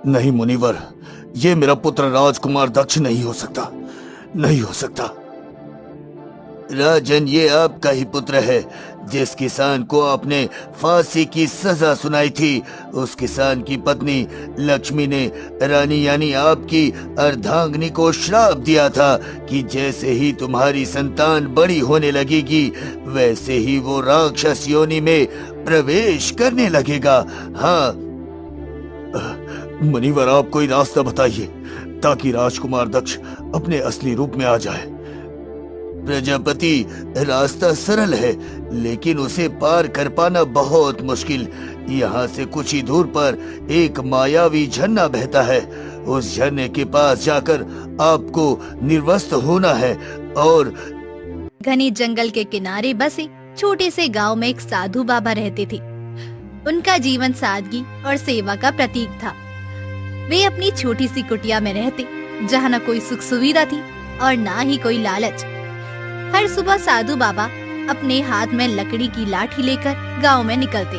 नहीं मुनिवर, ये मेरा पुत्र राजकुमार दक्ष नहीं हो सकता, नहीं हो सकता। राजन, ये आपका ही पुत्र है। जिस किसान को आपने फांसी की सजा सुनाई थी, उस किसान की पत्नी लक्ष्मी ने रानी यानी आपकी अर्धांगिनी को श्राप दिया था कि जैसे ही तुम्हारी संतान बड़ी होने लगेगी, वैसे ही वो राक्षस योनि में प्रवेश करने लगेगा। हाँ मुनिवर, आप कोई रास्ता बताइए ताकि राजकुमार दक्ष अपने असली रूप में आ जाए। प्रजापति, रास्ता सरल है, लेकिन उसे पार कर पाना बहुत मुश्किल। यहाँ से कुछ ही दूर पर एक मायावी झरना बहता है। उस झरने के पास जाकर आपको निर्वस्त्र होना है और घने जंगल के किनारे बसे छोटे से गांव में एक साधु बाबा रहते थे। उनका जीवन सादगी और सेवा का प्रतीक था। वे अपनी छोटी सी कुटिया में रहते, जहाँ न कोई सुख सुविधा थी और ना ही कोई लालच। हर सुबह साधु बाबा अपने हाथ में लकड़ी की लाठी लेकर गांव में निकलते।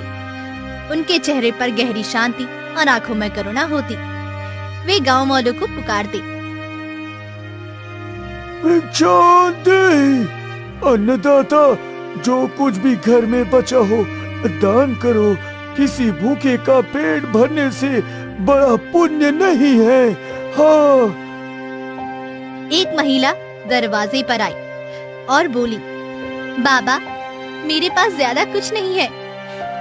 उनके चेहरे पर गहरी शांति और आंखों में करुणा होती। वे गांव वालों को पुकारते, अन्नदाता, जो कुछ भी घर में बचा हो दान करो। किसी भूखे का पेट भरने से बड़ा पुण्य नहीं है। हाँ। एक महिला दरवाजे पर आई और बोली, बाबा, मेरे पास ज्यादा कुछ नहीं है।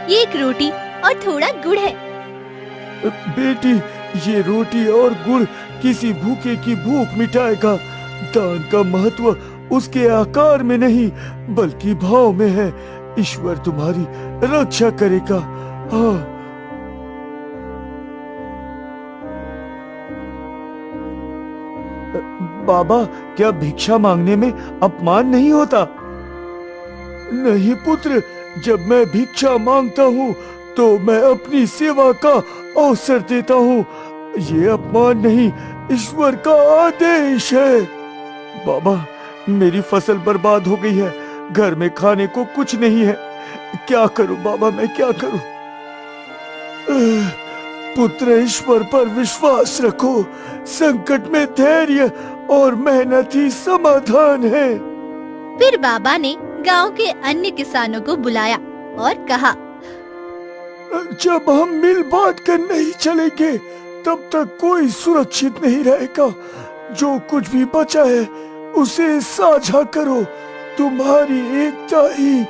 ये एक रोटी और थोड़ा गुड़ है। बेटी, ये रोटी और गुड़ किसी भूखे की भूख मिटाएगा। दान का महत्व उसके आकार में नहीं बल्कि भाव में है। ईश्वर तुम्हारी रक्षा करेगा। हाँ। बाबा, क्या भिक्षा मांगने में अपमान नहीं होता? नहीं पुत्र, जब मैं भिक्षा मांगता हूँ तो मैं अपनी सेवा का अवसर देता हूँ। ये अपमान नहीं, ईश्वर का आदेश है। बाबा, मेरी फसल बर्बाद हो गई है। घर में खाने को कुछ नहीं है। क्या करूं बाबा, मैं क्या करूं? पुत्र, ईश्वर पर विश्वास रखो। संकट में धैर्य और मेहनत ही समाधान है। फिर बाबा ने गांव के अन्य किसानों को बुलाया और कहा, जब हम मिल बांट कर नहीं चलेंगे तब तक कोई सुरक्षित नहीं रहेगा। जो कुछ भी बचा है उसे साझा करो। तुम्हारी एकता ही